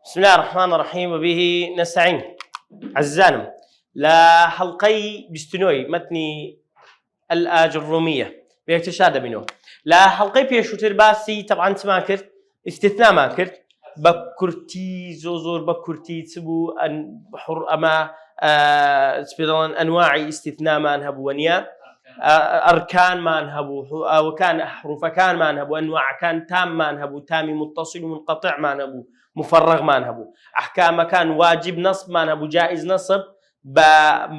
بسم الله الرحمن الرحيم وبه نستعين. عزانم لا حلقي بستنوي متني الآجرومية بيكتشاد بينه لا حلقي بيشوتر باسي طبعا تماكر استثناء ماكر بكرتي زوزور بكرتي تبو أن حر أما سبيدان أنواع استثناء ما نهبو ونيا أركان ما نهبو وكان أحرف كان ما نهبو أنواع كان تام ما نهبو تامي متصل ومنقطع ما نهبو مفرغ ما نهبو أحكام كان واجب نصب ما نهبو جائز نصب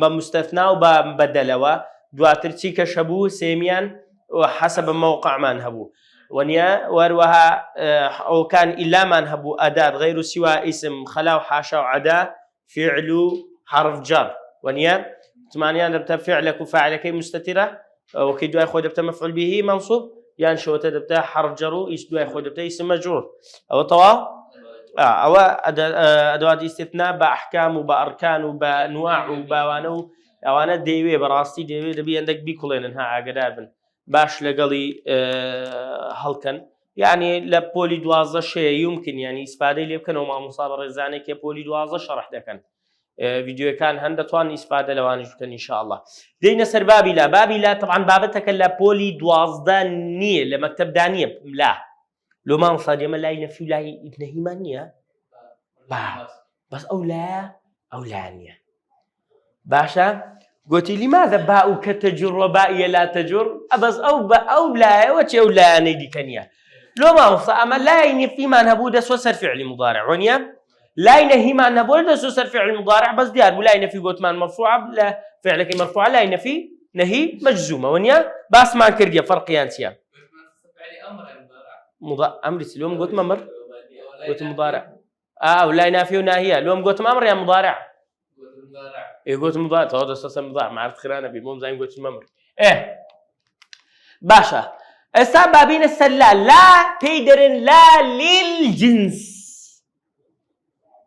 بمستثنى وببدلوا دواتر تيكا شبو سيميان وحسب الموقع ما نهبو ونيا وروها أو كان إلا ما نهبو أداة غير سوى اسم خلا وحاشا وعدا فعل حرف جر ونيا ثمانية دبت فعلك وفاعلك مستترة وكيد ياخذ دبت مفعول به منصوب يعني شو دبت حرف جر يسدو ياخذ دبت اسم مجرور أو طوا أو أدوات استثناء بأحكام وبأركان وبأنواع وبوانو أو أنا ديوي براستي ديوي دبي عندك بيكولين إنها عقدابن باش لقلي هلكن يعني لبولي دوازة شيء يمكن يعني استفادة اللي يمكن ومع مصابر الزاني كبولي دوازة شرح ده كان فيديو كان هندا توان استفادة لوانج كان إن شاء الله دينا سر بابي لا طبعا بابتك لبولي دوازة نية لمكتب دانية لا لو ما نصاد يما لا ينفي لا ينهي مانية بس أو لا نية باشا قلت لماذا باءك تجر وبائي لا تجر بس أو لا وتي أو لا أنا دي كنيا لو ما نصاد أما لا ينفي ما نهبو دس وسر فعل مضارع ونيا لا ينهي ما نهبو دس وسر فعل مضارع بس ديار ولا ينفي قلت ما مرفوعة لا فعلك مرفوعة لا ينفي نهي مجزومة ونيا بس ما كرديا فرق يانسيا أمر اليوم قلت ممر قلت مضارع ولا ينافي وناهية اليوم قلت ممر يا مضارع قلت مضارع تقعد أساسا مضارع ما عرفت خلانه بيمون زين قلت ممر باشا السبابين السلال لا بيدرن لا للجنس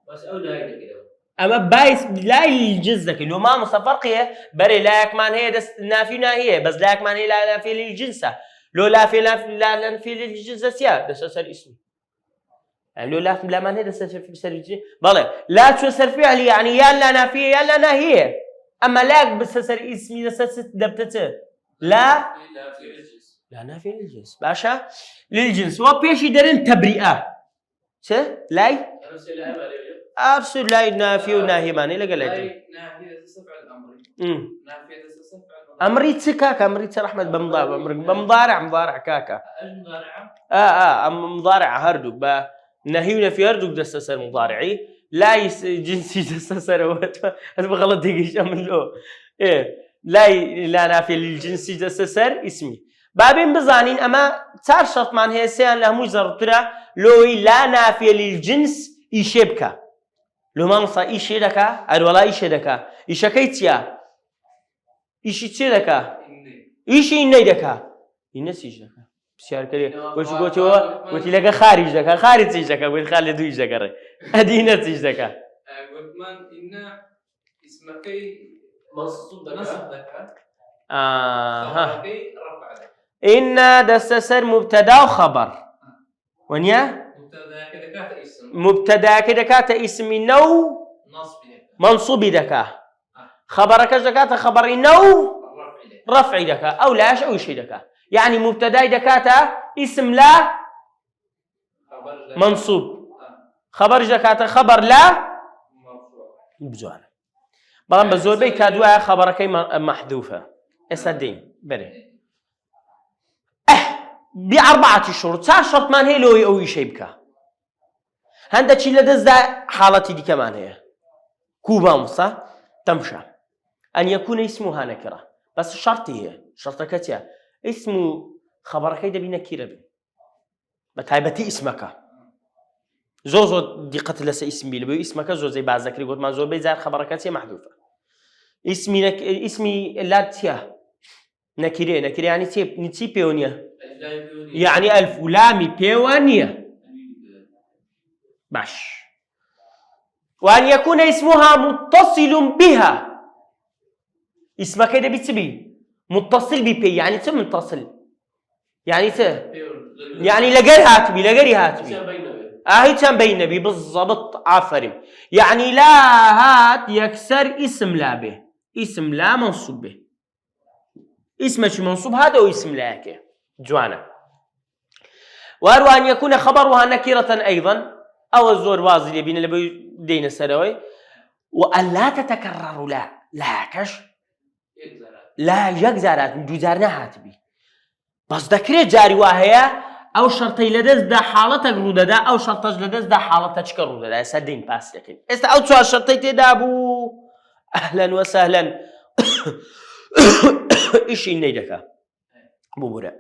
بس أو لا كده أما بايس لا للجنس ذاك لو ما مصفرقية بري لا يكمان هي دس نافي ناهية بس لا يكمان هي لا نافي للجنسة لو لا في للجنس سيا دس أسر اسمي يعني لو لا ما هي دس في سر بالله لا شو سر فعل يعني يا لا نافية يا لا ناهية أما لا بس سر اسمي دس دبتته لا نافي للجنس باشا للجنس وبيش يدرن تبرئة شو لاي أبصر لا نافي وناهي ماني لا قال نافي تسفع الأمر نافي تسفع أمري تسكاك أمري ترحمة بمضارع كاكا مضارعة مضارع هردوك با نهي ونفي هردوك دستسر مضارعي لا جنسي دستسر هذا بغلط دقيقة شامل لا نافي للجنسي دستسر اسمي بابين بزانين أما تار شرط من هي سيان له مجرد لوي لا نافي للجنس يشبكه لو ما نصا إيش دكا أرولا إيش دكا إيش كيتيا إيش تيدكا إيش إني دكا إنس إيش دكا بسيار كلي وش قلت لك خارج إيش دكا قلت خالد إيش دكا أدينا إيش دكا قلت من إن اسمك منصوب دكا ها رفع دكا إن دستسر مبتدا وخبر ونيا مبتدا كده كات اسم نو منصوب دكا خبرك زكاة خبر نو رفع دكا أو لاش أو شيء دكا يعني مبتدا دكاتا اسم لا منصوب خبر زكاة خبر لا بزوان بلان بزور بي كادوا خبرك محذوفة اسدين بري بأربعة شروط شرط من هي لو أو شيء بكا هندا شيء لدز حالتي دي كمان هي كوبا مصا تمشى أن يكون اسمها نكرة بس الشرط هي شرط كتيا اسم خبرك يدا بنكرة بي بتعبتي اسمك زوزو دي قتل لس اسمي لبي اسمك زو زي بعض ذكري قلت ما زو بيزار خبرك كتيا محذوفة اسمي لا تيا نكرة يعني نتي بيونيا يعني ألف ولامي بيوانيا باش وأن يكون اسمها متصل بها اسمك إذا بتبي متصل ببي يعني متصل يعني يعني لقري هاتبي كان بين نبي بالضبط عفرم يعني لا هات يكسر اسم لا به اسم لا منصوب به اسمش منصوب هذا واسم لاك جوانا وأروى أن يكون خبرها نكرة أيضا أو الزور واضح يبين اللي دين السروي وأن لا تتكرر لا كش لا يجزرات جزارنا هاتبي بس ذكري جاري وهي أو شرطي لدز دا حالتك رودا دا أو شرطج لدز دا حالتك رودا دا سدين باس لكن أو سؤال شرطي تدابو أهلا وسهلا إيش النيدك بورا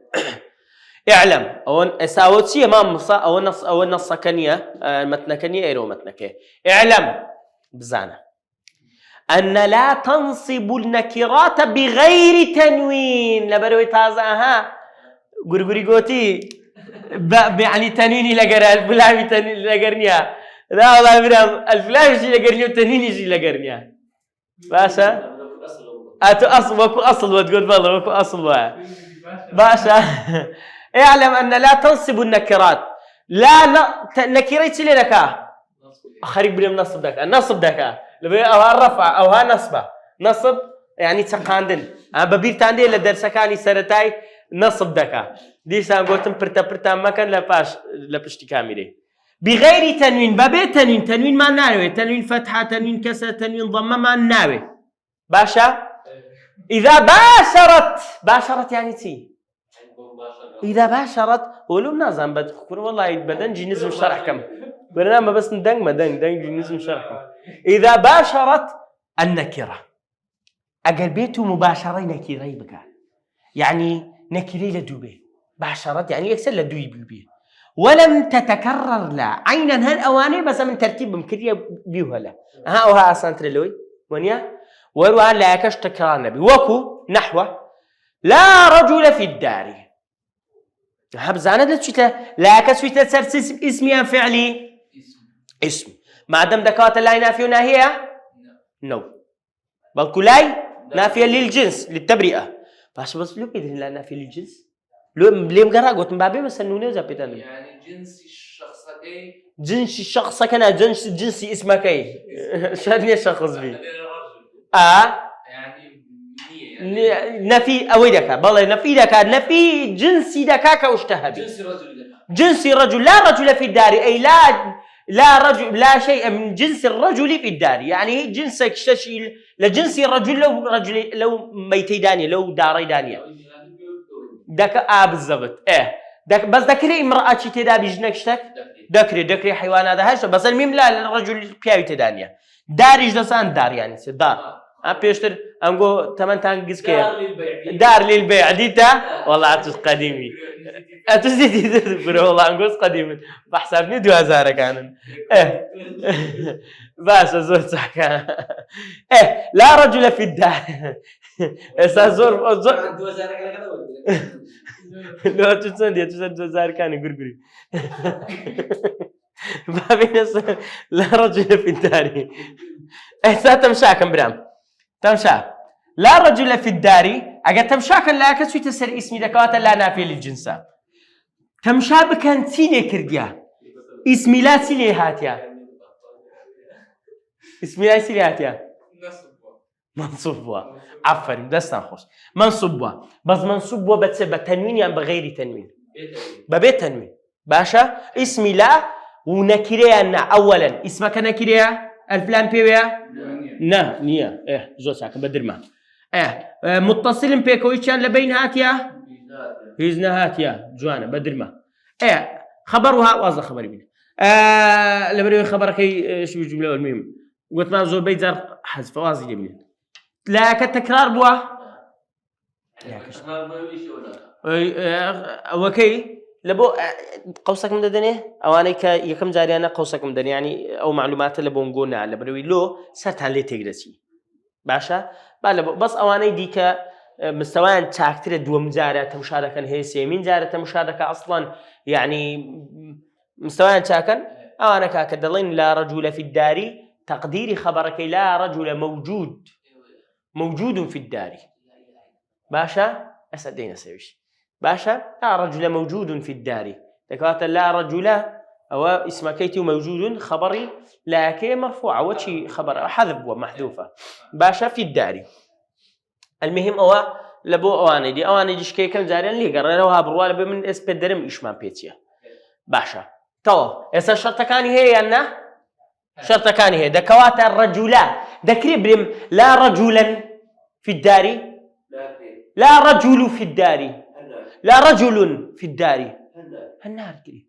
اعلم أو ساوتشي ما مصا أو النص كنية متن كنية إيرو متنك اعلم بزانا أن لا تنصب النكرات بغير تنوين لبروي تازها غرغري غوتي يعني تنويني لقرا الفلامي تنويني لقرنيا لا والله برام الفلامي شي لقرنيا وتنويني شي لقرنيا باشا أتو أصل وكو أصل وتقول والله وكو أصل باشا اعلم أن لا تنصب النكرات لا نكريت لك خريب بلي نصب دك النصب دك لبي أو الرفع أو ها نصبه نصب يعني تقاندن أنا ببير تاندي لدرسكاني سرتاي نصب دك دي سان قلتم برتا ما كان لبشتي كاميري بغير تنوين بابي تنوين ما ناوي تنوين فتحة تنوين كسرة تنوين ضمة ما ناوي باشا إذا باشرت يعني تي إذا باشرت ولو نازم بدخل والله بدن جنزم شرح كم برنامج بس ندنج ما دنج جنزم شرح كم إذا باشرت النكرة أقربيته مباشرة نكرة بك يعني نكرة لدوبه باشرت يعني يكسر لدوي بيه ولم تتكرر لا عينا هالأواني بس من ترتيب مكرية بيوها لا ها وها أصلا ترلوي ونيا وروان لا يكش تكرار نبي وكو نحوه لا رجل في الدار هبزانة لا يكش في تسرس اسمي فعلي اسم ما دام دكات لا نافية ناهية نو بل كلاي نافية للجنس للتبرئة بس لو بيدين لا نافية للجنس لو ليه مقرأ قلت مبابي بس انه نوزا بيتان يعني جنس الشخص كان جنسي اسمك ايه شادني الشخص بي يعني نفي اويدك بالله نفي دك نفي جنسي دكاك واشتهى جنسي رجل لا رجل في الدار اي لا رجل لا شيء من جنس الرجل في الدار يعني جنسك شيء لجنس الرجل لو ميتي دانية لو داري دانية دك بالضبط دك بس ذكري امرأة شي تدا بجنكشتك ذكري حيوان هذا هاش بس المهم لا الرجل بياوي تدانية دارج دسان دار يعني دار بيشتر أنقول تمن تانجز كيف دار للبيع ديتا والله عطس قديمي أتزيد برو والله أنقول قديم بحسابني 2000 كان بس زور صح كان لا رجل في الدار زور 2000 كذا لو تسندي 2000 كان يقرقري ما بينس لا رجل في الدار ساتمشاكم برام تمشى لا رجل في الدار أجا تمشاكن لا كسوي تسر اسمي دكات لا نافي للجنسة تمشى بكن سيني كرديا اسمي لا سيني هاتيا اسمي لا سيني هاتيا منصوب عفر دستان خوش منصوب بس منصوب بتنوين يعني بغير تنوين ببيت تنوين باشا اسمي لا ونكريا أولا اسمك نكريا الفلان بيويا نية زود ساكن بدر ما متصل بيكوي كان لبين هاتيا هيزنا هاتيا جوانا بدر ما خبرها واضح خبري بيه لبري خبرك شو الجملة المهم قلت ما زور بيت زار حذف واضح جميل لا كتكرار بوا وكي لبو قوسك من دنيا أو أنا يكم جاري أنا قوسك من دنيا يعني أو معلومات اللي بنقولنا على بروي لو صرت عليه تجرسي باشا بس أو أنا ديك مستوى تاكتر دوم جارة مشاركة هي سيمين جارة مشاركة أصلا يعني مستوى تاكن أو أنا كدلين لا رجل في الدار تقديري خبرك لا رجل موجود في الدار باشا أسدينا سويش باشا لا رجل موجود في الدار تكات لا رجل أو اسم كيتي موجود خبري لكن مرفوعة وشي خبر حذف ومحذوفة باشا في الدار. المهم أو لبو أواني دي شكي كم زارين لي قرروا بروال بمن اسبدرم إشمان بيتيا باشا تو إذا شرط كان هي أنا شرط كان هي دكوات الرجلا دكريبرم لا رجلا في الدار لا رجل في الدار لا رجل في الدار هالنار كري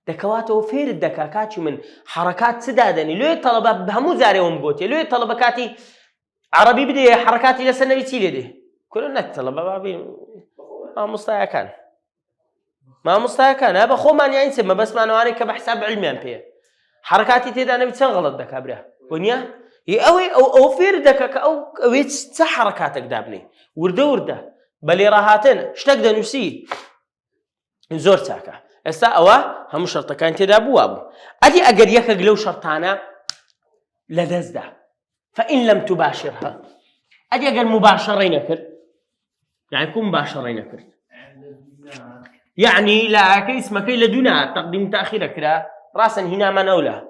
دكواته فير الدكاكات من حركات سدادني لو طلبة بهمو زاري ومبوتي لو طلبة كاتي عربي بدي حركاتي لسنة بتيلي دي كلنا طلبة بابي ما مستعى كان هذا خو ما يعني ما بس ما نواني كبحساب علمي أنبيه حركاتي تيدا أنا بتسنغلط دكابريا ونيا أو فير دكاك أو ويتس حركاتك دابني ورده بل راهاتن شتقدر نسي زور ساكا استا أوا هم شرط كان تدابو أبو أدي أقد يكق لو شرطانا لدزدا فإن لم تباشرها أدي أقد مباشرين كر يعني يكون مباشرين كر يعني لا كاسمك لدنا تقديم تأخير كرا راسا هنا من أولى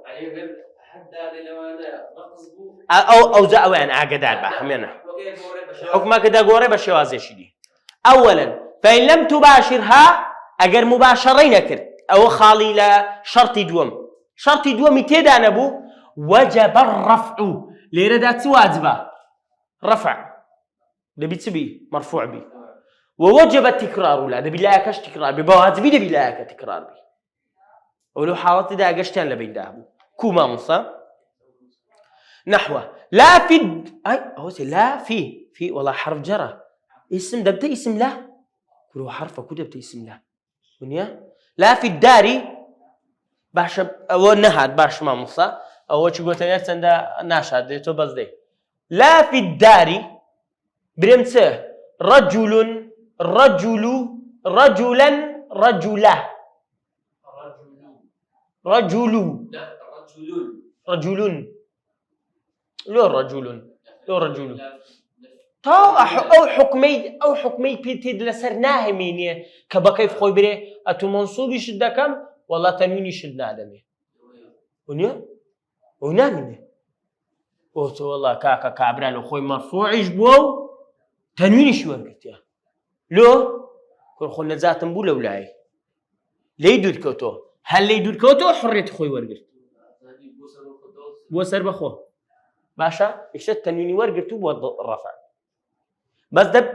أو زاوي يعني عقدات بحمينا حكمك كده قوري بشوازي شدي أولا فإن لم تباشرها أجر مباشرين كر أو خالي لا شرط دوم تيدا نبو وجب الرفع لردات واجبة رفع دبي تبي مرفوع بي ووجب التكرار لا دبي لا كش تكرار بواجبي دبي لا تكرار بي ولو حاولت دا قشتان لبين دابو كوما مصا نحوه لا في هو لا في والله حرف جرى اسم دبت اسم لا كل حرف كده دبت اسم لا ونيا لا في الدار باش او نهاد باش ما مصا او شي قلت لك عند ناشاد تو بزدي لا في الدار برمته رجلا رجل لو رجل أو حكمي بيتد لسرناه مينية كبكيف خوي بري أتو منصوب شد كم والله تنوين شد نادمه ونامنه أوتو والله كاكا كابرالو خوي مرفوع يجبو تنوين شو ورقتيا لو كل خلنا ذات نبوله ولاي ليدود كوتو هل ليدود كوتو حرية خوي ورقت بوسر بخو باشا يشت تنويني ورقتو بود الرفع بس دب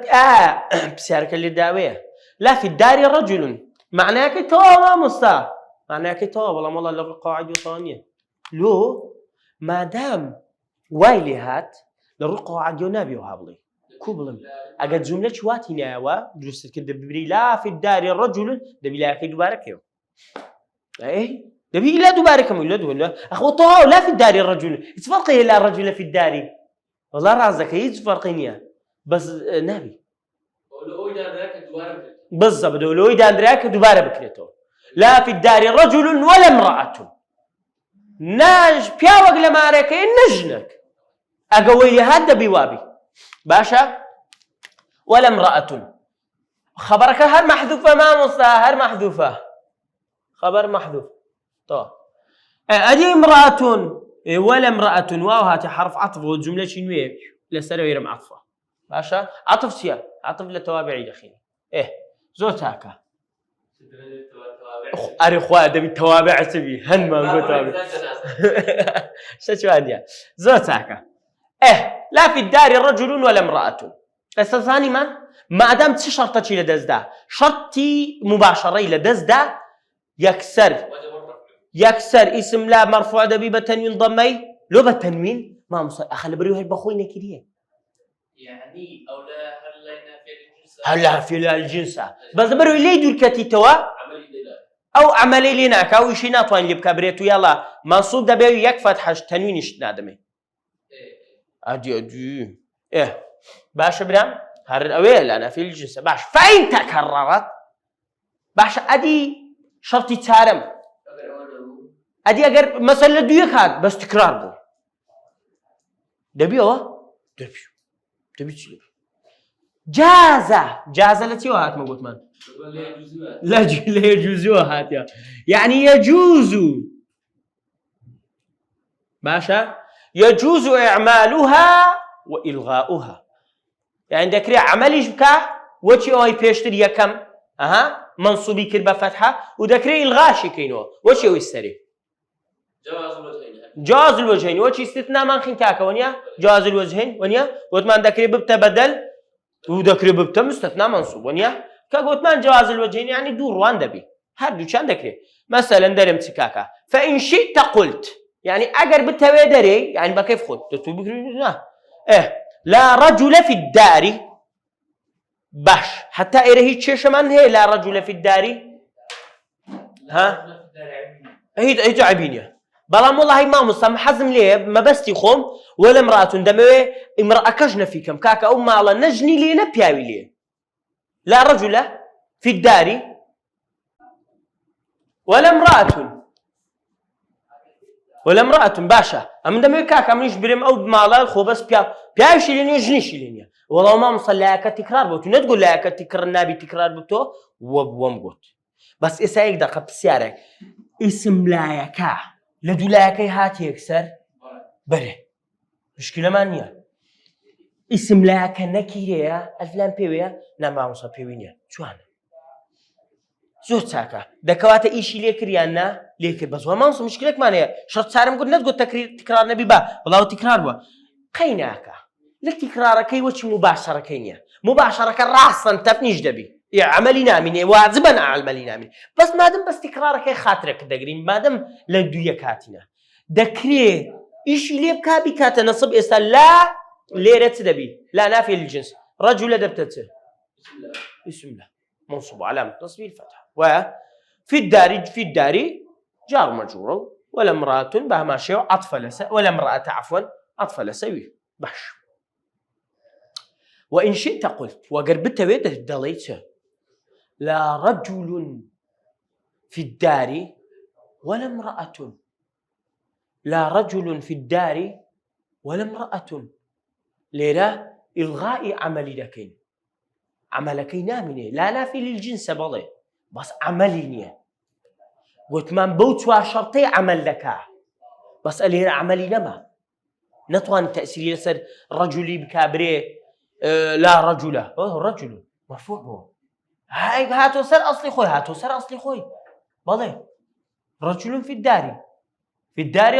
بسيارك اللي داويه لا في الدار رجل معناك تو ما مستا معناك تو والله لو القواعد وطانيه لو ما دام وايلي هات لو القواعد ينابي وهابلي كوبلم اجد جمله شواتي ناوا درست كده ببري لا في الدار رجل دبي لا كي دوبارك ايه دبي لا دوبارك مولد ولا اخو طه لا في الدار الرجل تفرقي لا الرجل في الدار والله رازك يج فرقينيا بس نبي ولو إذا ذاك دوباره بالضبط ولو إذا ذاك دوباره بكريتو لا في الدار رجل ولا امرأة ناج بياوق لما ريك نجنك أقوي هذا بوابي باشا ولا امرأة خبرك هر محذوفة ما مصاهر محذوفة خبر محذوف طيب أدي امرأة ولا امرأة واو هاتي حرف عطف والجملة شنوية لسه يرم عطفة باشا عطف سيا عطف للتوابعي دخيل إيه زوت هاكا أريخوا أدبي التوابع سبي هن ما نقول توابع شو عندي زوت هاكا إيه لا في الدار رجل ولا امرأة الثاني ما دام شرطتي لدزدا شرطي مباشرة لدزدا يكسر اسم لا مرفوع دبي بتنوين ضمي لو بالتنوين ما مصير أخلي بريوه بخوينا كذي يعني أو لا هلا في الجنسة بس بريوه ليه دور كتي توا أو عملي لنا كأو شيء نطوين اللي بكبريتو يلا منصوب دبي يكفت حش تنوينش نادمي أدي إيه باش برام هر أويل أنا في الجنسة باش فإن تكررت باش أدي شرطي تارم أدي أجر مثلا دويك هاد بس تكرار بو دبي جاز التي وهات ما قلت من لا يجوز وهات يعني يجوز باشا يجوز إعمالها وإلغاؤها يعني ذكري عملي بكا وشي أوي بيشتري يكم منصوبي كربة فتحة وذكري إلغاشي كينو وشي أوي السري جواز الوجهين وشي استثناء ما نخين كاكا ونيا جواز الوجهين ونيا وثمان ذكري ببتا بدل وذكري ببتا مستثناء منصوب ونيا كاكوتمان جواز الوجهين يعني دور روان دبي هادو كان ذكري مثلا درمت كاكا فإن شئت قلت يعني أجر بالتوي دري يعني بكيف خد لا رجل في الدار باش حتى إيه تشيش من هي لا رجل في الدار هي تعبيني بلام والله ما مصم حزم ليه ما بس يخوم ولا امرأة دموي امرأة كجنة فيكم كاكا أم الله نجني لي نبياوي لي لا رجل في الدار ولا امرأة باشا أم دموي كاكا منيش بريم أو بمالا الخو بس بياوشي ليني وجنيشي ليني والله ما مصلي تكرار بوتو نتقول لا تكرار النبي تكرار بوتو ومقوت بس إسايق دقة بسيارك اسم لايكا لدو لايكي هاتي يكسر بره مشكلة مانية اسم لايكا نكيريا الفلان بيويا نما مصا بيوينيا شو هانا زود ساكا دكواتا إيشي ليكريانا ليكر بس وما مصا مشكلك مانية شرط سارم قد نتقول تكرار نبي با والله تكرار با قيناكا لتكرار كي وش مباشرة كينيا مباشرة كراسا تفنيش دبي يعني عملي نامني واجبا عملي نامني بس ما دام بس تكرار كي خاطرك دقرين ما دام لدويا كاتنا دكري ايش اللي بكابي كاتا نصب اسا لا ليرت دبي لا نافي للجنس رجل دبتته بسم الله منصوب علامة نصبه الفتح وفي الدار جار مجرور ولا امرأة بها ما شيء عطف لس ولا امرأة عفوا عطف لسوي باش وإن شئت قلت وقربت بيته الدليت لا رجل في الدار ولا امرأة لا رجل في الدار ولا امرأة ليرا إلغاء عملي لكين عملكي نامني لا نافي للجنس بلي بس عمليني قلت من بوتوا شرطي عمل لك بس أليرا عملي نما نطوان تأثير يسر رجلي بكابري لا رجل رجل مرفوع به هاي هاتو سر أصلي خوي بلي رجل في الدار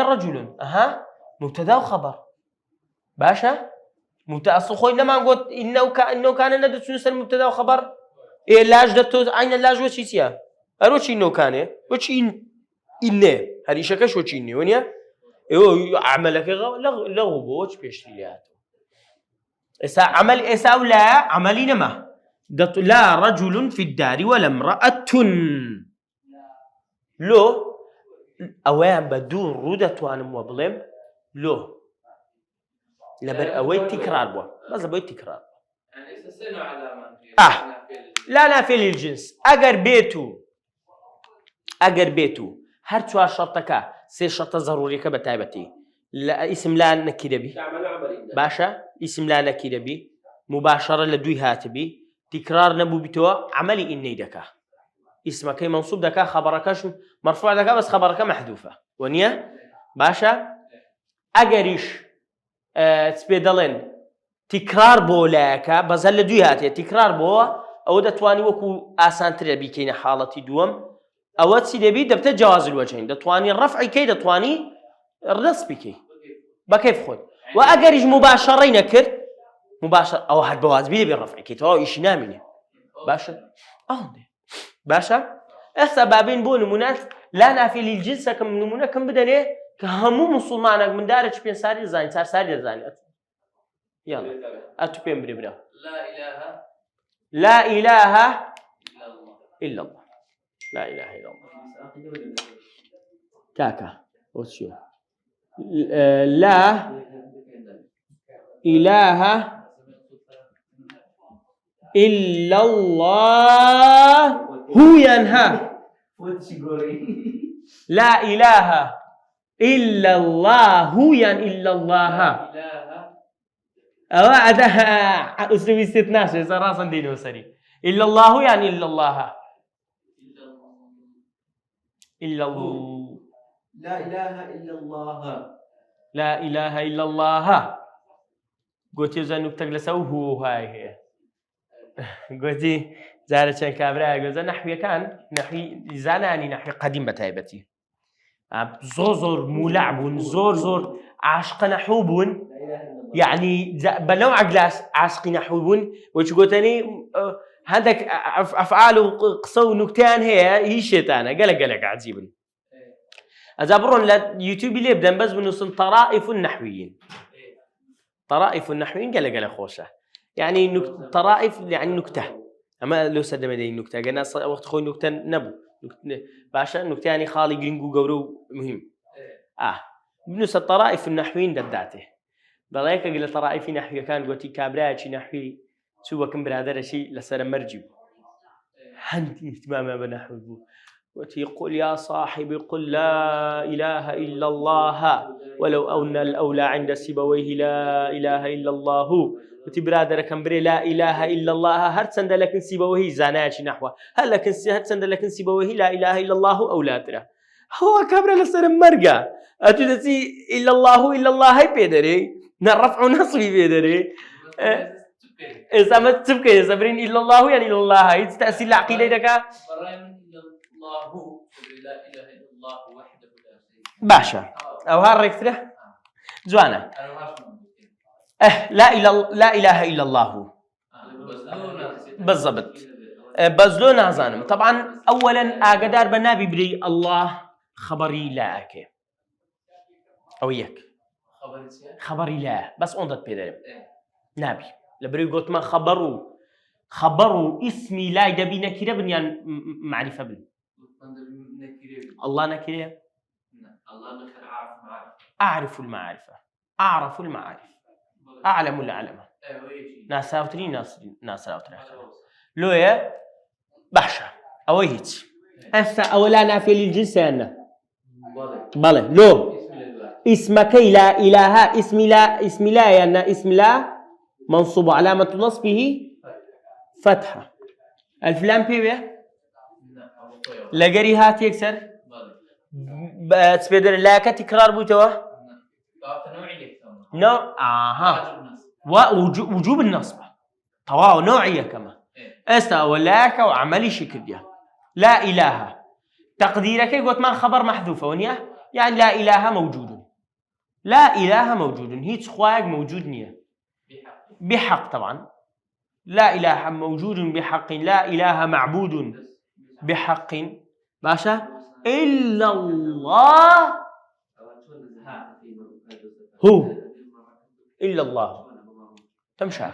رجل مبتدا وخبر باشا مبتدا أصل خوي لما قلت إنه كان ندت نسر مبتدا وخبر إيه لاج دتو عين اللاج وشي سيا أروش إنه كان وشي إنه هذه شكش وشي إنه ونيا إيه عملك لغو وش بيشتريات إسا عمل إسا ولا عملي نما لا رجل في الدار ولا امرأة لو أوان بدور رودة وأنا مبلم لو لبر أويت تكرار بوا بس أويت تكرار يعني استثنوا علامة لا نافي للجنس أجر بيتو هر توا شرطك سي شرط ضروري كبتايبتي لا اسم لا نكيد بي باشا اسم لا نكيد بي مباشرة لدوي هاتبي تكرار نبو بتوا عملي إني دكا اسمك منصوب دكا خبركش مرفوع دكا بس خبرك محذوفة ونيا باشا أجريش تبدلين تكرار بولاكا بس هل لدوي هاتي تكرار بو أو دتواني وكو آسانتر بيكين حالتي دوم أو تسيد بي دبت جواز الوجهين دتواني الرفع كي دتواني النصب كي بكيف خد وأجريش مباشرين نكر مباشر أو هاد بوازبي بالرفع كي تو إيش نامني باشا السبابين بون مناس لا نافي للجنس كم نمونه كم بدني كهمو مسلمانك من دارج بين ساري زين صار ساري زين يلا أتو بين بريبرا لا إله إلا الله لا إله إلا الله كاكا وشو لا إله إلا الله هو ينهى لا إله إلا الله هو إلا الله أو هذا أسلوب استثناء صراحة دينه سري إلا الله يعني إلا الله إلا الله لا إله إلا الله. لا إله إلا الله قلت يزن تجلسوا هو هاي قلتي زارت كابرا قلت نحوي كان نحوي زاناني نحوي قديم بتايبتي زور مولعب زور عاشق نحوبون يعني بنوع جلاس عاشق نحوبون وش قلتني هذاك أفعال قصو نكتان هي شيطانة قلق عجيب أزابرون لا يوتيوب اللي يبدأ بس بنوصل طرائف النحويين طرائف النحويين قلق خوشة يعني طرائف يعني نكتة أما لو سدم دي نكتة قلنا وقت خوي نكتة نبو باشا نكتة يعني خالي جنجو جورو مهم بنوصل طرائف النحويين دداته بلايك قل طرائف نحوي كان قلتي كابراتي نحوي سوى كم برادر شيء لسر مرجب عندي اهتمام بنحوه وتقول يا صاحبي قل لا إله إلا الله ولو أن الأولى عند سيبويه لا إله إلا الله وتبرادر كمبري لا إله إلا الله هرتسند لكن سيبويه زاناتي نحوه هل لكن هرتسند لكن سيبويه لا إله إلا الله أو لا ترى هو كبر لسر مرجع أتدسي إلا الله هاي بيدري نرفع نصبي بيدري إذا ما تبكي صبرين إلا الله يعني إلا الله يستأصل العقيدة دكا الله لا إله إلا الله وحده لا شريك له. باشا أو هالركتة زوانا لا إله إلا الله بالضبط بزلونا زانم طبعا أولا أقدر بنابي بري الله خبري لا أكي أو يك خبري لا بس أنت بيدرم نبي لبري قلت ما خبروا اسمي لا يدبي نكرة بنيان معرفة بن الله نكرة الله نكر أعرف المعرفة أعرف المعارف أعلم العلمة ناس أوتري ناس أوتري لو يا بحشة أويهت أنت أولا نافي للجنس أنا بله لو اسمك لا إله اسم لا يعني اسم لا منصوب علامة نصبه فتحة الفلام بيه لقري هات يكسر تبدل لا كتكرار بوتوه نوع وجوب النصب طواو نوعية كما ولاك وعملي شكل لا إله تقديرك قلت ما خبر محذوفة ونيا يعني لا إله موجود لا إله موجود هيت خواق موجود نيا بحق طبعا لا إله موجود بحق لا إله معبود بحق باشا إلا الله هو إلا الله تمشى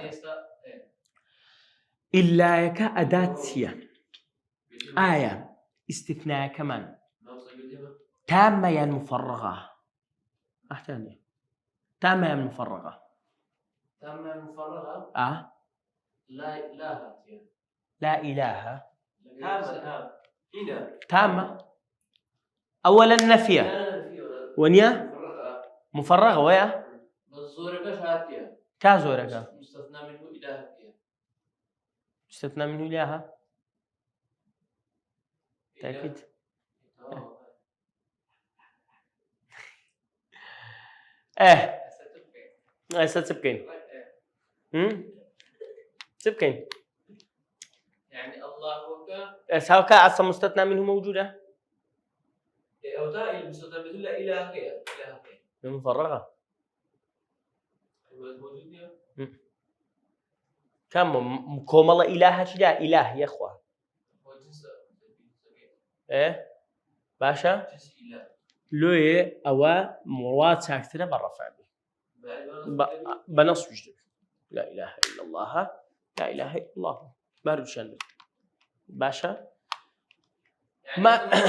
إلا يك أداتيا آية استثناء كمان تامة يعني مفرغة أحتاني تامة يعني مفرغة لا إله تامة أولا نفيا ونيا مفرغة ويا كازورك مستثنى منه إلها تأكيد ستبكين سبكين يعني الله وكا سواء أصلا مستثنى منه موجودة أو تاء المستثنى منه لا إله غير مفرغة موجود كم كوملا إله شجاع إله يا إخوة باشا لوي أو مواد ساكتة بالرفع بنص وجد لا إله إلا الله لا إله إلا الله بارجشان باشا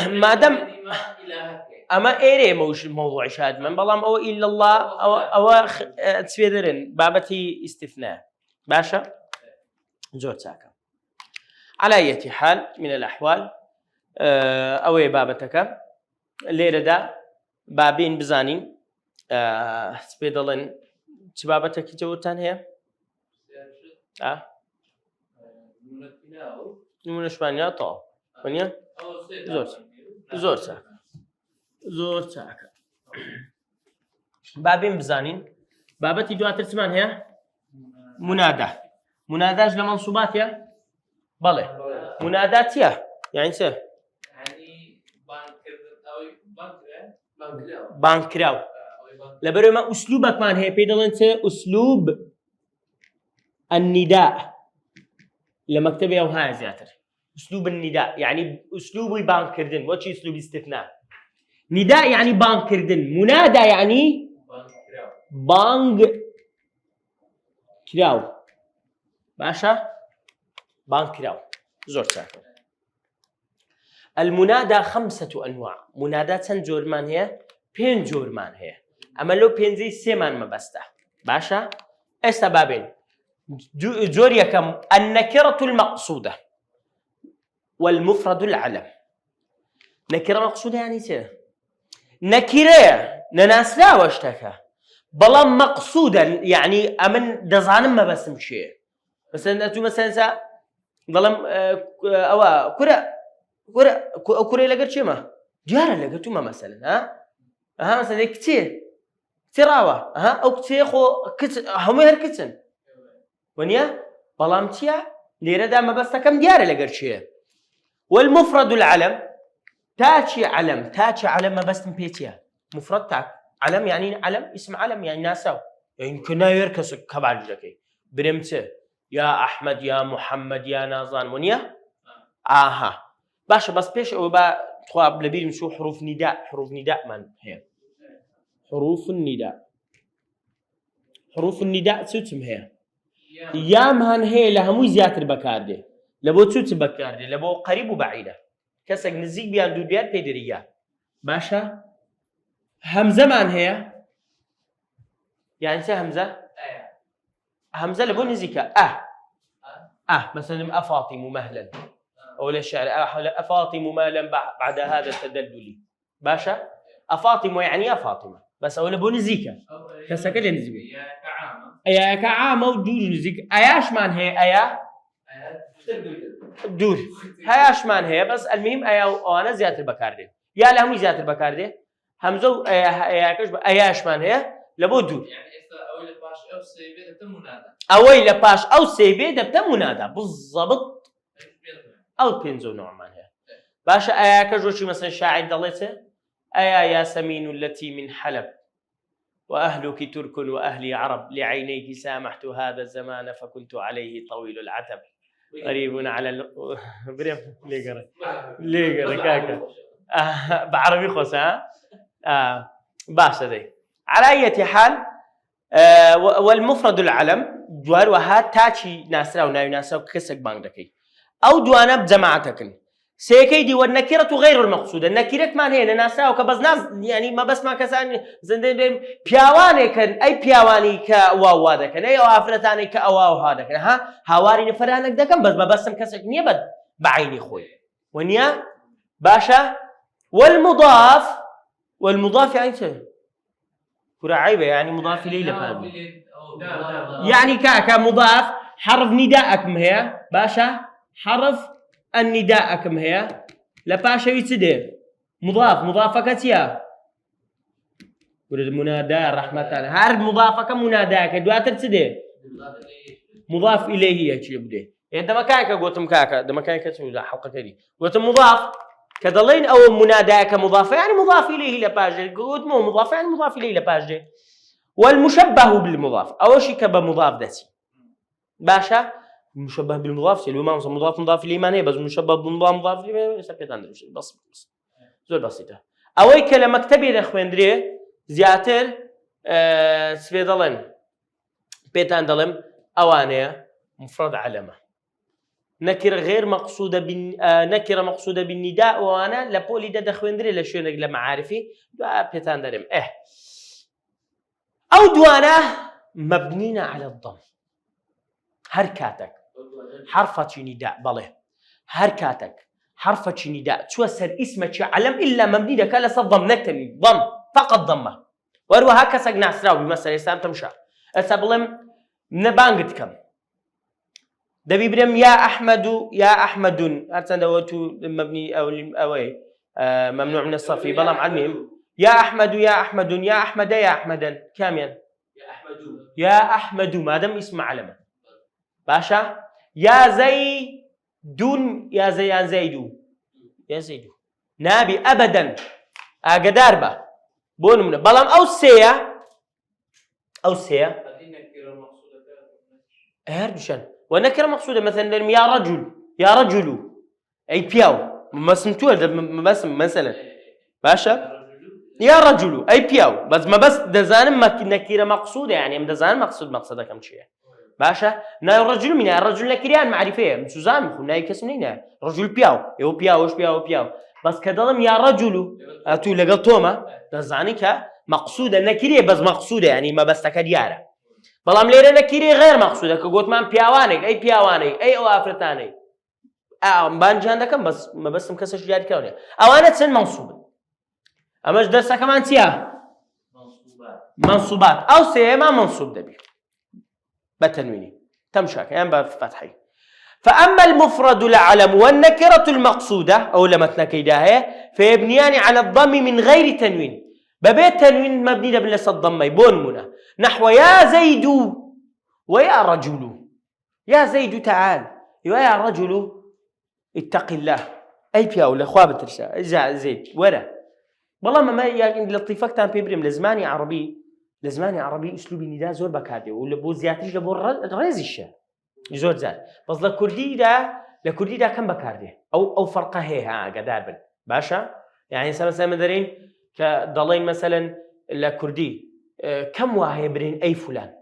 ما دام أما إيري موضوع شاد من بلام أو إلا الله أو تسويدرن بابتي استثناء باشا زور ساكا على أي حال من الأحوال أو بابتك ليرة دا بابين بزانين سبيدلن شبابتك جوتان هي نمونەشمانیا تەواو وانە زۆر چاکە بابێن بزانین بابەتی دواتر چمان هەیە مناداش لە مەنسوباتە بەڵێ منادا چییە یانی چ بانکراو لەبەرەوەی مە ئوسلوبەکمان هەیە پێی دەڵێن چ ئوسلوب النداء لە مەکتەبی ئەو هایە زیاتر ئوسلوب النداء یعنی ئوسلوبی بانکردن وەچی ئوسلوبی استثناء نداء يعني بانكردن منادى يعني بانگ كراو باشا بانگ كراو زور چاکە المنادى 5 أنواع منادى چەند جۆرمان هەیە 5 جۆرمان هەیە ئەمە لەو 5ی سێمان مەبەستە باشا ئێستا بابێن جۆر یەکەم النكرة المقصودة والمفرد العلم نكرة مقصودة يعني چه نكرة نناسلا واشتكى بلام مقصودا يعني أمن دزانم ما بسم شيء مثلا أنتو مثلا ظلم أو كرة لقيت شيء ما جارة لقيتو ما مثلا ها مثلا كتير راوة أو كتير خو هم هركتن ونيا بلام تيا ليرة دا ما بس كم جارة لقيت شيء والمفرد العلم تاتشي علم ما بس بيتيا مفرد تاك علم يعني علم اسم علم يعني ناساو يعني كنا يركز كبار جاكي برمته يا أحمد يا محمد يا نازان ونيا باشا بس بيش أو با طواب لبير نشوف حروف نداء من هي حروف النداء تسوتم هي يا من هي لهمو زياتر بكاردي لبو تسوت بكاردي لبو قريب وبعيدة كسك نزيك بيان دو بيار بيدريا باشا همزة هي يعني شو همزة لبو نزيكا مثلا أفاطم مهلا أو الشعر أفاطم مهلا بعد هذا التدلل باشا أفاطم يعني يا فاطمة بس أو لبو نزيكا كسك اللي نزيكا أيا كعامة ودور نزيكا أياش مان هي أيا دور هياش مان هي بس المهم أيا وأنا زيادة البكاردي يا لهم زيادة البكاردي همزة أياش مان هي لبو دور يعني أول باش أو سيبي دبت منادى أول باش أو سيبي دبت منادى بالضبط أو بينزو نوع مان هي باش أيا كجوشي مثلا شاعر دلته أيا يا سمين التي من حلب وأهلك ترك وأهلي عرب لعينيك سامحت هذا الزمان فكنت عليه طويل العتب قريب على بريم ليقرا كاكا بعربي خوس باشا دي على أي حال والمفرد العلم دوار وها تاتشي ناسرا وناوي ناسرا وكسك بانكي أو دوانا بجماعتك سيكيدي والنكرة غير المقصودة النكرة ما هي ناسرا وكبز ناس يعني ما بس ما كسان زندين بياواني كان أي بياواني كواو هذا كان أي أفرتاني كأواو هذا كان هواري نفرانك ده كان بس ما بس مكسك نيبد بعيني خوي ونيا باشا والمضاف يعني شو كرة عيبة يعني مضاف إليه لبعض يعني كمضاف حرف نداءكم هي باشا حرف النداءكم هي لباشا يتدير مضافك تيا ورد منادى رحمة الله هر مضافك مناداك دواتر تدير مضاف إليه يجي بده يعني دم كاكا قوتم كاكا دم كاكا تقول حلقة كذي قوتم مضاف كدلين أو مناداك مضاف يعني مضاف إليه لباجة قوت مو مضاف يعني مضاف إليه لباجة والمشبه بالمضاف أول شيء كبا مضاف ذاتي باشا مشبه بالمضاف سلو ما مضاف إليه ما بس مشبه بالمضاف إليه سبيت عندنا بس زور بسيطة أول كلمة مكتبي لأخوان دري زياتر سبيدلن بيت عندلم أوانية مفرد علامة نكرة غير مقصودة نكرة مقصودة بالنداء وأنا لبولي ده دخوندري لشو نقل معارفي بيت عندلم أو دوانا مبنينا على الضم هركاتك حرفة نداء بله هركاتك حرفة نداء توسر اسمك علم إلا مبني لك لس الضم نكتني ضم فقط ضمه وروى هكذا ناسراوي مثلا يسام تمشى أسبلم نبانجتكم دبي برم يا أحمد يا أحمد أرسل دوتو مبني أو ممنوع من الصرف بلام علمهم يا أحمد يا أحمد يا أحمد يا أحمدا كاميا يا أحمد ما دام اسم علامة باشا يا زيدون يا زيدو يا زيدو نابي أبدا أقدر با بون من بلام أو سيا هردشان ونكرة مقصودة مثلا يا رجل أي بياو ما سمتوها ما اسم مثلا باشا يا رجل أي بياو بس ما بس دزان ما نكرة مقصودة يعني دزان مقصودة كم شيء باشا نا الرجل من الرجل نكريان معرفية مسوزان خلنا يكسمنينا رجل بياو يو بياوش بياو بس كدلم يا رجل أتو لقطوما دزاني كمقصودة نكرية بس مقصودة يعني ما بس تكديارة بەڵام لێرە نەکیری غێر مەقسوودە کە گوتمان پیاوانێک ئەی پیاوانەی ئەی ئەو ئافرەتانەی بانجیان دەکەم بەس مەبەستم کەسەش دیاریکراونێ ئەوانە چەند مەنسوبن ئەمەش دەرسەکەمان چییە؟ منصوبات ئەو سێیەمان منصوب دەبێت بتنويني تمشاك يعني بفتحي فأما المفرد العلم والنكرة المقصودة أو لما تنكيدها فيبنيان على الضم من غير تنوين ببيت تنوين مبني بالنسبة الضم يبون منا نحو يا زيد ويا رجل يا زيد تعال ويا رجل اتق الله أي بياو لخواب ترسا زيد ورا والله ما يعني لطيفك تام بيبرم لزماني عربي أسلوب النداء زور بكاردي ولا بو زياتيش لبو رزيش زور زاد بس لكردي دا كم بكاردي أو فرقه هي قدار بن باشا يعني مثلا مدرين كضلين مثلا لكردي كم واحد برين أي فلان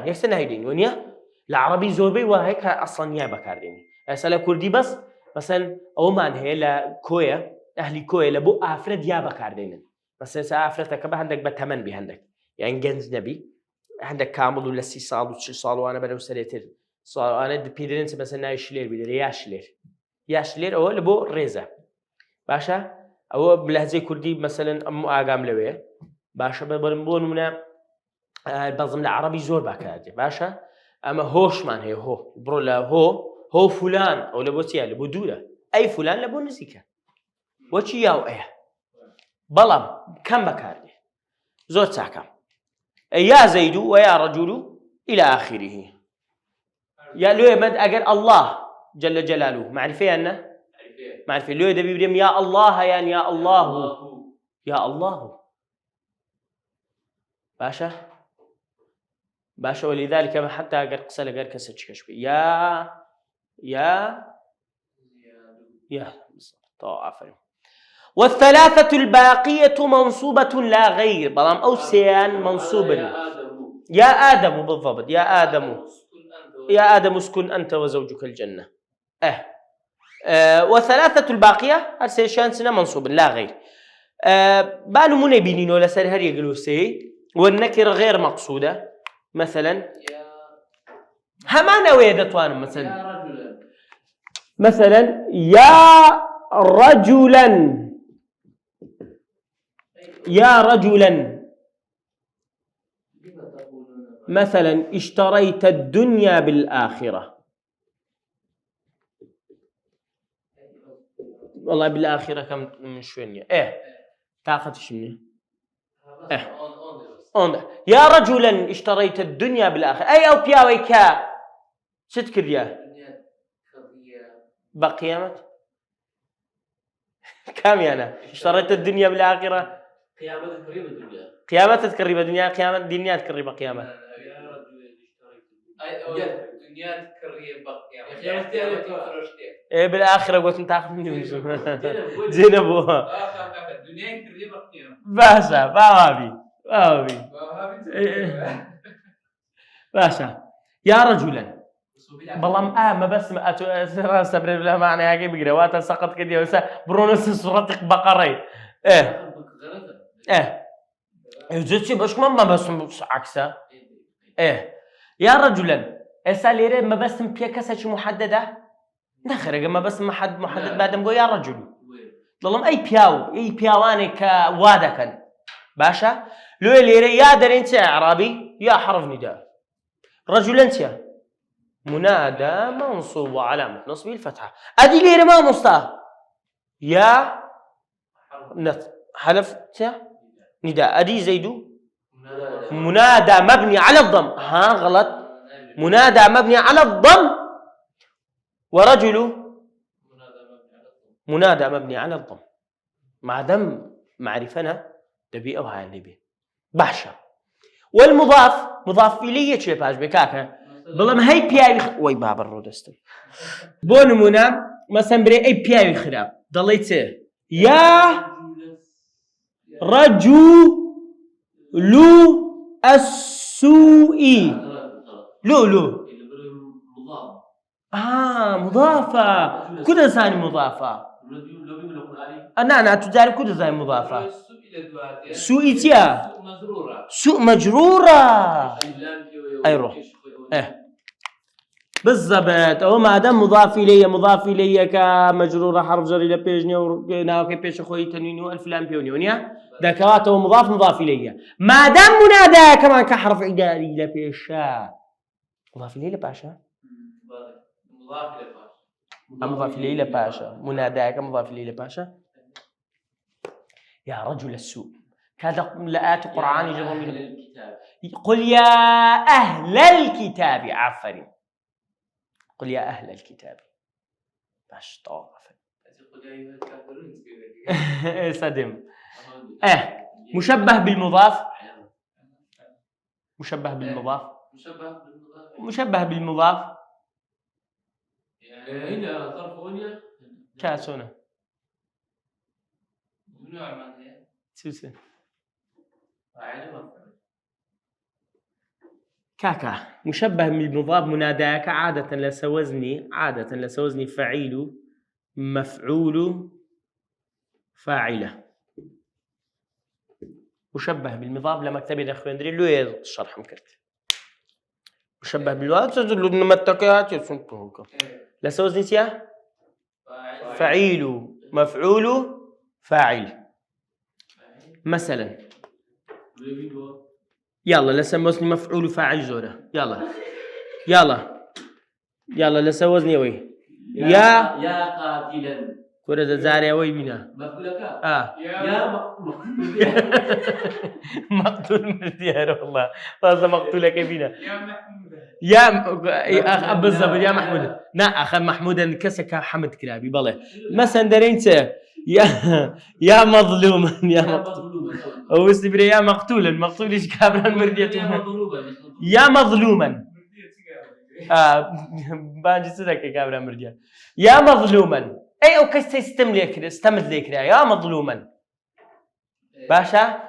يكسن هيدين ونيا العربي زوربي وهيك أصلا يا بكارديني أسأل كردي بس مثلا أو من هي لكويا أهلي كويا لبو أفرد يا بكارديني مثلا أفرتك بقى عندك بتمن بهندك يعني جنز نبي عندك كامل ولا 6 صال و6 صال وأنا بدو سريتر صار أنا دبيدرنس مثلا نايشلير بدري ياشلير أو لبو ريزة باشا أو بلهجة كردي مثلا أم أقام لويه باشا ببرمبون منا بنظم العربي زور بكاردي باشا أما هوش من هي هو برولا هو فلان أو لبوتيا لبو دولة أي فلان لبو نزيكا وشي ياو إيه بلام كم بكاردي زور تاكم يا زيد ويا رجل إلى آخره يا لو مد أجل الله جل جلاله معرفة أنه معرفة لو ده بيبرم يا الله يعني يا الله باشا ولذلك حتى أجر قصة لجر كسر شوي يا طاعة والثلاثة الباقية منصوبة لا غير بلام أو سيان منصوب يا آدم بالضبط يا آدم اسكن أنت وزوجك الجنة والثلاثة الباقية أرسيشان سنة منصوب لا غير بالو من يبينين ولا سر هر يقولوا سي والنكر غير مقصودة مثلا همان ويدتوان مثلا يا رجلا مثلا اشتريت الدنيا بالآخرة والله بالآخرة كم من شوية طاقتش مني يا رجلا اشتريت الدنيا بالآخرة أي أو بياوي كا ستكر يا بقيامة كم أنا اشتريت الدنيا بالآخرة قيامة تقرب الدنيا قيامة الدنيا تقرب قيامة الدنيا تقرب قيامة بالآخرة قلت انت تاخذ مني زينبوها الدنيا تقرب قيامة باشا بابي باشا يا رجلا بالله ما بس سبر بلا معنى هاي بقروات سقط كده وسا برونس صورتك بقري جتشي باش ما بس عكسه يا رجلا اساليره ما بس بيكسش محدده نخرج ما بس محدد بعد ما يا رجل ظلم اي بياواني كوادكن باشا لو ليره يا درنت اعرابي يا حرف نداء رجل انت منادى منصوب وعلامة نصبه الفتحة. أدي ليرة ما مصطفى يا حلف نداء. أدي زيد منادى مبني على الضم. ها غلط. منادى مبني على الضم ورجل منادى مبني على الضم. ما دام معرفنا دبي أو هاي اللي باشا. والمضاف مضاف إليه شيء باش بكاكا بلام هاي بياي وي بابا الرودستم بون منا مثلا بري أي بياي خراب ضليت يا رجل السوء لو مضافة كده ثاني مضافة أنا تجارب كده ثاني مضافة سوء سوء مجرورة أيروح بالضبط. أو ما دام مضاف إليه كمجرورة حرف جر إلى بيجني وناوكي بيش خوي تنينو الفلام بيونيونيا ذكواته مضاف إليه. ما دام منادى كمان كحرف إداري إلى بيشا مضاف إليه لباشا مضاف إليه لباشا منادى كمضاف إليه لباشا. يا رجل السوء كذا لآت قرآن جرم قل يا أهل الكتاب عفري قل يا أهل الكتاب باش طاف صدم مشبه بالمضاف هنا ظرف ونيا كاسونا ممنوع من هي سوسن فاعل كاكا مشبه بالمضاف مناداك عادة لسوزني فعيل مفعول فاعله. مشبه بالمضاف لما اكتبين اخوان لو الشرح مكت مشبه بالمضاف تزلوا نمتكات يسنتوك لسوزني سيا فعيل مفعول فاعل. مثلا يلا لسوزني مفعول فاعل زورة يلا لسوزني وي يا قاتلا كورة زاري وي بينا مقتولك يا مقتول مرديار والله هذا مقتولك بينا يا بالضبط يا محمود نا أخ محمود كسك حمد كلابي بالله مثلا درينت يا مظلوما يا مقتول أو استبري يا مقتولا إيش كابرا مرديته يا مظلوما باجي صدق كابرا مرديا يا مظلوما أي أو كست استمد لك يا مظلوما باشا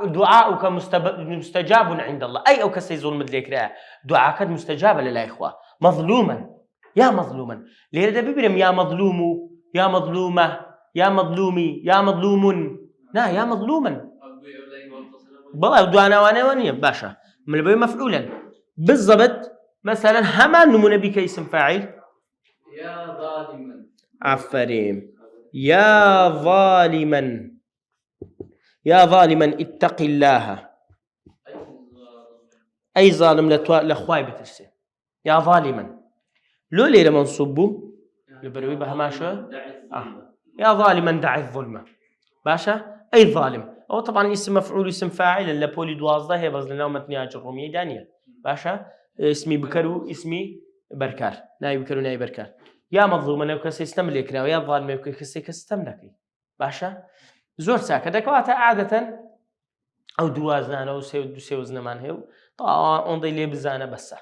دعاؤك مستجاب عند الله. أي أو كست ظلم لك دعاءك مستجاب لله إخوة. مظلوما يا مظلوما ليه ده بيبرم يا مظلوم يا مظلومة يا مظلومي يا مظلوم لا يا مظلوما بالله دعانا وانا باشا من البي مفعولا بالضبط. مثلا هما نمونا بك اسم فاعل يا ظالما عفرين يا ظالما اتق الله. أي ظالم لأخواي بترسل يا ظالما لو ليه منصوبه يبروي بها ماشا يا ظالما دع الظلمة باشا أي ظالم. أو طبعا اسم مفعول اسم فاعل اللي بولي دوازده هي بس لنا متنيا الرومية دانية باشا اسمي بكرو اسمي بركار ناي بكرو ناي بركار. يا مظلوما لو كسي استملك يا ظالم لو كسي كستملك باشا زور ساكة دكواتا عادة أو دوازنا أو سيوزنا من هي طبعا أنضي لي بزانا بس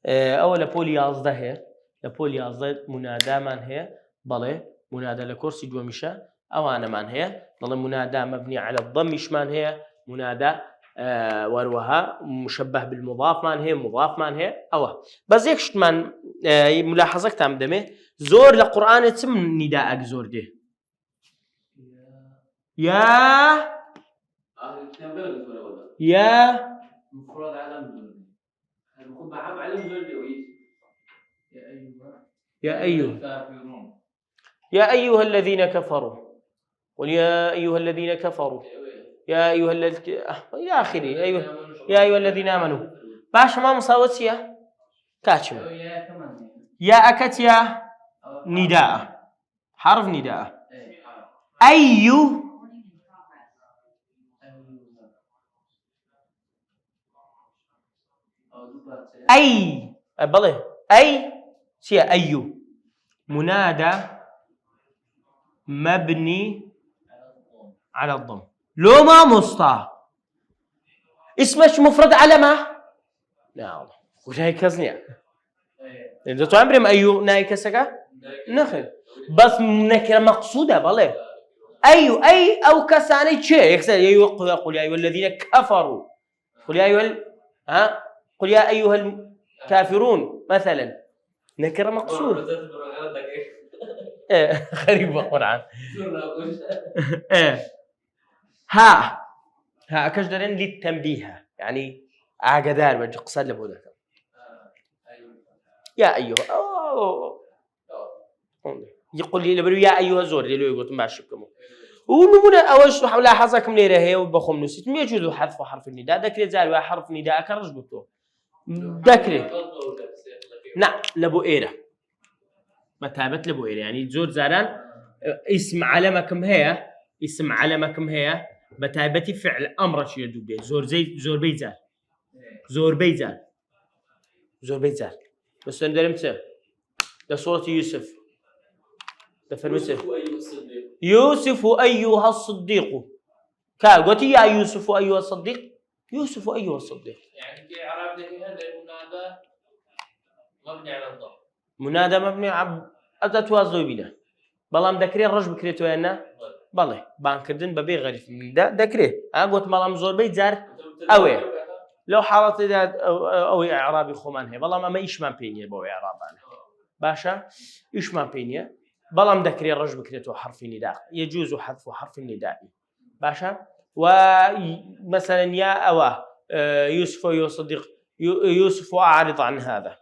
أو لبولي يازده هي لبولي يازده منادى من هي بله منادى لكرسي دومشة أو أنا من هي بله منادى مبني على الضم من هي منادى وروها مشبه بالمضاف من هي مضاف من هي أو بس يكشت من ملاحظة تام دمه زور لقرآن تسم نداءك زور ده يا مفرد علم زول المفروض مع علم زول يا أيها الذين كفروا قل يا أيها الذين كفروا يا أيها الذين يا أخي يا أيها الذين آمنوا باش ما مساوتية كاتشم يا كمان يا أكت يا نداء حرف نداء أي أي بلى أي شيء أي منادى مبني على الضم لو ما مصطى اسمش مفرد علامة لا والله وجاي كزنيا إذا تعمرم أيو نايك سكا نخل بس نكرة مقصودة بلى أي أو كساني شيء يكسر يقول يا أيها الذين كفروا قل يا أيها قل يا أيها الكافرون مثلا نكرة مقصود غريب القرآن ها كجدرين للتنبيه يعني عقدار وجه قصد لبودا يا أيها يقول لي لبرو يا أيها الزور اللي يقول ما شكمه ونمونا أوش حول حظكم ليه هي وبخم نسيت ما يجوز حذف حرف النداء ذكر زال وحرف نداء كرج بتو ذكر نعم لبو إيرة متابت لبو إيرة يعني زور زاران اسم علمكم هي اسم علمكم هي متابتي فعل أمر شيء دوبي زور بيزار زور بيزار بس ندرمته ده صورة يوسف ده فرمسه يوسف أيها الصديق قال قلت يا يوسف أيها الصديق يوسف أيها الصديق يعني في إعراب هذا المنادى مبني على الضم منادى مبني على أتواصل بنا بلام ذكري الرجل بكريتو أنا بالله بانكردن ببي غريب من ده ذكري قلت ملام زور بيت زار أوي لو حالت أو إعرابي خمان هي بالله ما إيش ما بيني بو إعرابانه باشا إيش ما بيني بلام ذكري الرجل بكريتو حرف نداء يجوز حذف حرف النداء باشا ومثلا يا أواه يوسف أيها الصديق يوسف أعرض عن هذا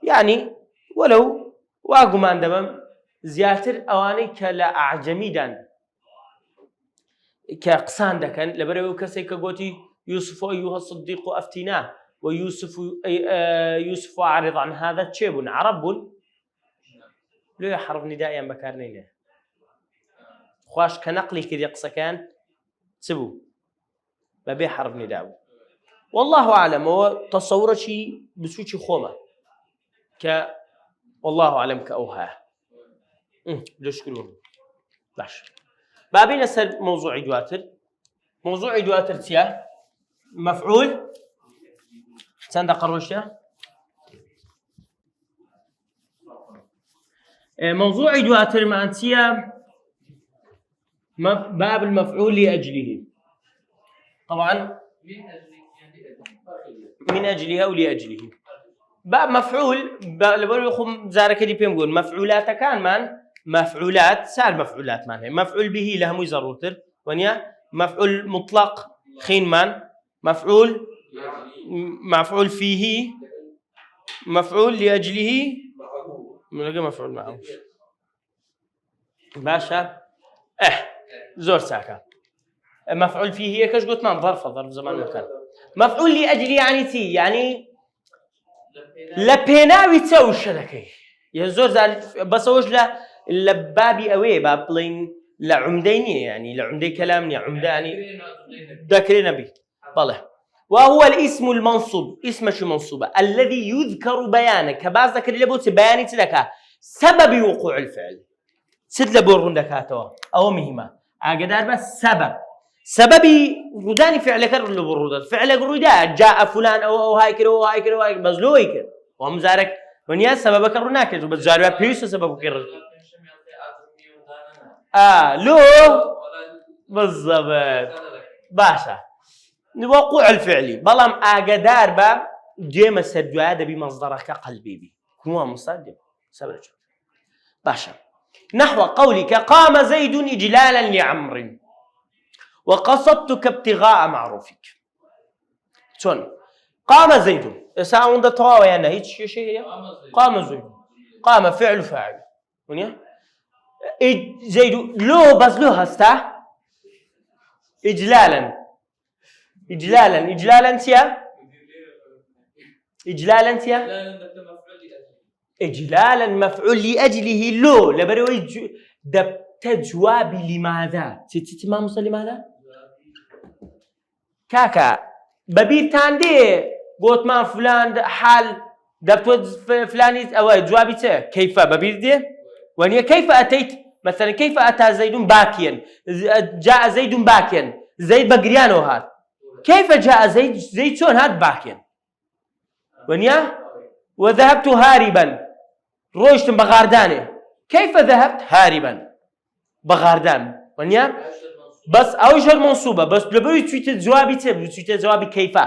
يعني ولو واقم عندما زياتر أواني كلا أعجمي دان كقصان دكان لبريو كسيك قوتي يوسف أيها الصديق أفتناه يوسف أعرض عن هذا تشيب عرب لو يحرف نداء بكارنين خواش كنقلي كذي قصة كان سبو ببي حرف نداء والله أعلم هو تصور شيء بسوتش خومة والله أعلم كأوها ليش كلهم باش بابي نسأل موضوع دواتر تيا مفعول سند قروشة موضوع دواتر مع تيا باب المفعول لأجله طبعا من أجلها ولأجله باب مفعول لبرو يخم زارك دي بيمقول مفعولات كان من مفعولات سال مفعولات من هي مفعول به له مو ضرورتر ونيا مفعول مطلق خين من مفعول فيه مفعول لأجله ملقى مفعول معه باشا زور ساكا مفعول فيه هي كش قلت من ظرف زمان مكان مفعول لأجله يعني تي يعني لبيناوي تسوي الشركة يزور زال بس وش لا لبابي أوي بابلين لعمديني يعني لعمدي كلامني عمداني ذكرنا به طلع وهو الاسم المنصوب اسم شو منصوبة الذي يذكر بيانه كباز ذكر اللي بوت بياني تلك سبب وقوع الفعل ست لبورون دكاتوا أو مهمة أقدر بس سببي رداني فعلك اللي برودات فعلك ردا جاء فلان أو هاي بس لو هيك وهم زارك ونيا سببك رناك بس زاروا بيوس سببك لو بالضبط باشا وقوع الفعلي بلام أقدر باب جيم السجوا هذا بمصدرك قلبي بي هو مصدق سبب باشا نحو قولك قام زيد إجلالا لعمر وقصدتك ابتغاء معروفك شون قام زيد ساعة ده تواوى يعني هيك شيء قام زيد قام فعل فاعل ونيا زيد لو بس لو هستا إجلالا سيا إجلالا تيا لا دبت مفعول لأجله إجلالا مفعول لأجله لو لبروي دبت جواب لماذا ما مصل لماذا كاكا ببير تاندي قلت ما فلان حال دبت فلاني أو جوابي كيف ببير دي وهي كيف أتيت مثلا كيف أتى زيد باكيا جاء زيد باكيا زيد بقريان وهذا كيف جاء زيد شون هاد باكيا ونيا وذهبت هاربا روشتم بغارداني كيف ذهبت هاربا بغاردان ونيا بس أوجه المنصوبة بس لبروي تويت جوابي تويت جوابي كيف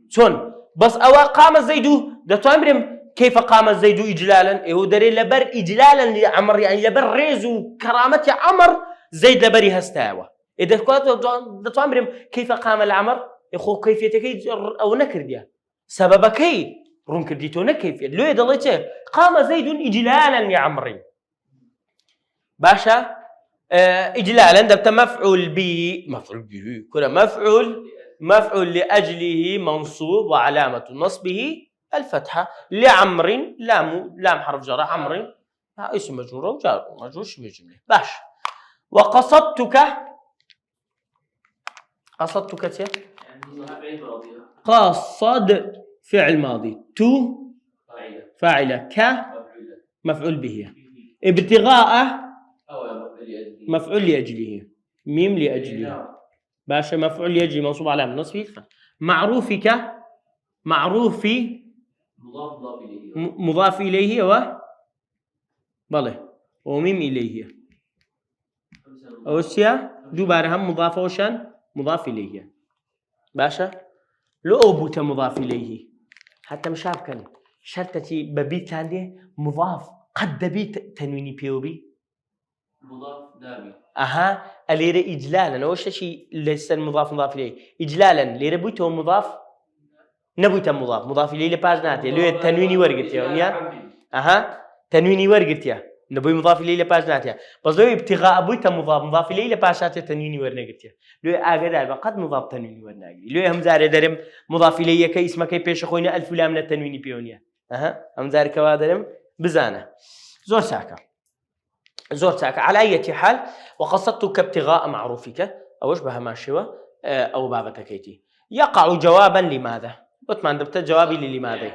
شون بس أو قام زيد ده تأمرهم كيف قام زيد إجلالا هو دري لبر إجلالا لعمر يعني لبر ريزو كرامة عمر زيد لبري هستاوى إذا كنت ده تأمرهم كيف قام العمر يخو كيفيتك أو نكر ديا سببكي رون كرديتو نكيفية لو يدلته قام زيد إجلالا لعمر باشا إجلالا دبت مفعول به كنا مفعول لأجله منصوب وعلامة نصبه الفتحة لعمر لام حرف جر عمر اسم مجرور وجار مجرور شبه جملة باش وقصدتك قصد فعل ماضي تو فاعلة ك مفعول به ابتغاء مفعول لأجله ميم لأجله باشا مفعول لأجله منصوب علامة نصبه معروفك معروفي مضاف إليه بله وميم إليه أوشيا دوباره هم مضاف وشان مضاف إليه باشا لو أبوت مضاف إليه حتى مشابكا شرطتي ببيت عنده مضاف قد بيت تنويني بيوبي مضاف دامي أليرة إجلالا وش شيء ليس مضاف إليه إجلالا ليرة بيته مضاف نبويته مضاف إليه لباجناتي لو تنويني ورقتي يا تنويني ورقتي نبوي مضاف إليه لباجناتي بس لو ابتغاء بويته مضاف إليه لباجناتي تنويني ورقتي لو أقدر بقد مضاف تنويني ورقتي لو هم زار درم مضاف إليه كاسمه كي بيش خوينا ألف لام التنويني بيونيا هم زار كوادرم بزانه زور ساكا على أي حال وقصدتك ابتغاء معروفك أو أشبه ما شوى أو بابتكيتي يقع جوابا لماذا بطمان دبت جوابي لماذا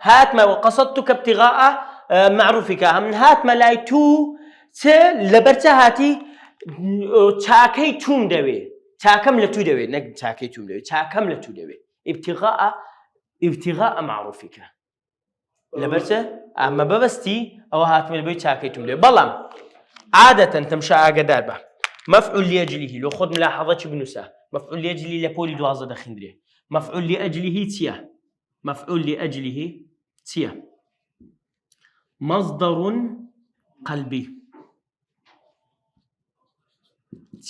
هاتما وقصدتك ابتغاء معروفك هم هاتما لايتو لبرتا هاتي تاكي توم دوي تاكم لتو دوي نك تاكي توم دوي تاكم لتو دوي ابتغاء معروفك لبرتا أما ببستي أو هاتم البيت شاكيتم له بلام عادة تمشى عقدار به مفعول لأجله لو خذ ملاحظة بنسا مفعول لأجله لبولي دوازة دخندري مفعول لأجله تيا مصدر قلبي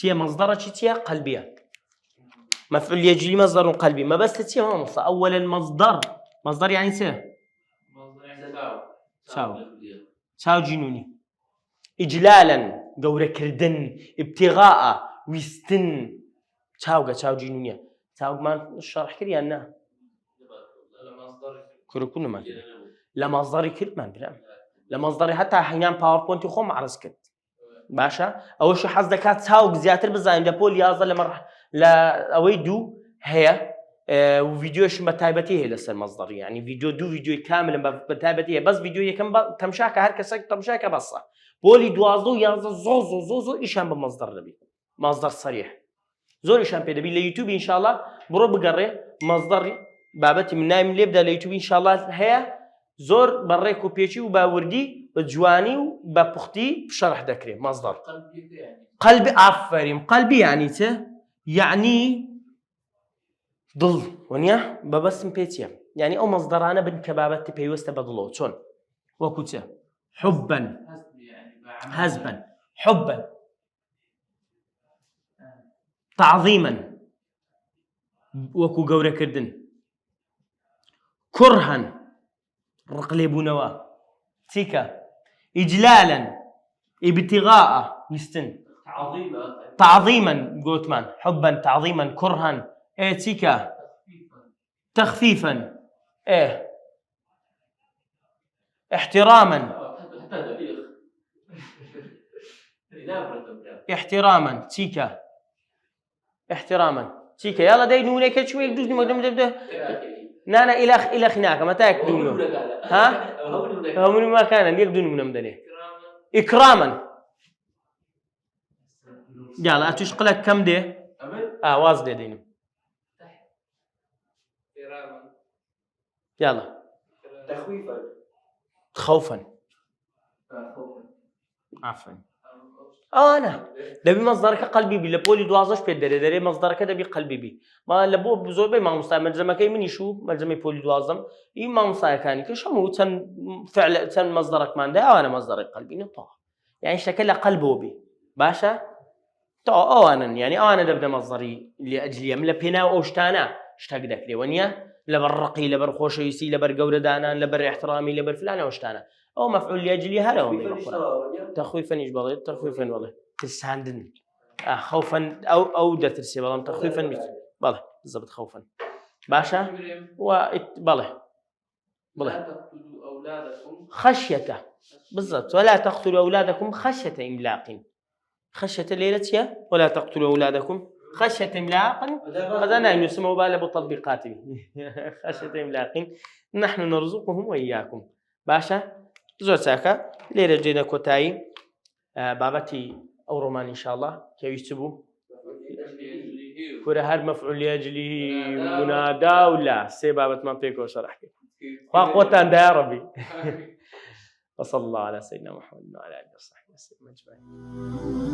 تيا مصدر تيا قلبية مفعول لأجله مصدر قلبي ما بس تيا ما مصدر أولا مصدر يعني ساو جنوني إجلالا قورة كردن ابتغاء ويستن ساو جنونية ساو ما الشرح كريا أنها كنا ما لمصدري كلمة بلا لمصدري حتى أحيانا باوربوينت يخوم عرض كد باشا أول شيء حظ دكات ساو زيادة بزاين لبول يازل لمرح لا أويدو هي وفيديوش بتايبتي هي لسه المصدر يعني فيديو كامل بتايبتي بس فيديو كم تمشاك هركسك تمشاك بس بولي دوازو يازل زوزو إيشان بمصدر نبي مصدر صريح زور إيشان بيدبي ليوتيوب إن شاء الله برو بقري مصدر بابتي من نايم ليبدا ليوتيوب إن شاء الله هي زور بريكو بيشي وباوردي بجواني وببختي بشرح ذكري مصدر قلبي عفريم قلبي يعني ضل ونيا ببسم بيتيا يعني أو مصدرانه بن كبابات بيوست بدلو شون وكوتا حبا حزبا حبا تعظيما وكو قورة كردن كرها رقليبو نوا تيكا إجلالا ابتغاء يستن تعظيما قوتمان حبا تعظيما كرها تيكا تخفيفا إيه احتراما حتى دقيق احتراما تيكا احتراما تيكا يلا داي نونك شوي دوز نمدم نانا إلى خناك متى يكدون ها هم ما كان يقدون من مدني إكراما يلا أتشقلك كم ده واز ده دينه يلا خوفا عفوا أنا دبي مصدرك قلبي بي لبولي دوازش بيدري دري مصدرك دبي قلبي بي ما لبو بزوبي ما مستعمل زمان كي مني شو ملزمي بولي دوازم ما مستعمل كاني كشمو تن فعل تن مصدرك ما عنده أنا مصدرك قلبي نطاع يعني شكل قلبه بي باشا تو أنا يعني أنا دبنا مصدري لأجل يملا بينا وأشتانا اشتاقدك لي ونيا لبرقي لبرخوش يسي لبرجورة دانا لبر احترامي لبر فلان وأشتانا أو مفعول لأجل هذا هو من القرآن تخويفا يجبر تخويفا والله تساندن خوفا أو درترسي والله تخويفا والله بالضبط خوفا باشا والله تقتلوا أولادكم خشيته بالضبط ولا تقتلوا أولادكم خشية إملاق خشية ليلة ولا تقتلوا أولادكم خشية إملاق هذا نحن يسمى بالله بتطبيقاته خشية إملاق نحن نرزقهم وإياكم باشا زۆر چاکە لێرە جێنە کۆتایی بابەتی ئەو ڕۆمان ئینشاءڵڵا کەویست بوو کورە هەر مەفعول لأجله منادا و لا سێ بابەتمان پێکەوە شەرح کرد خوا قۆتان دا یا ڕەبی وصلى الله على سيدنا محمد وعلى آله وصحبه وسلم أجمعين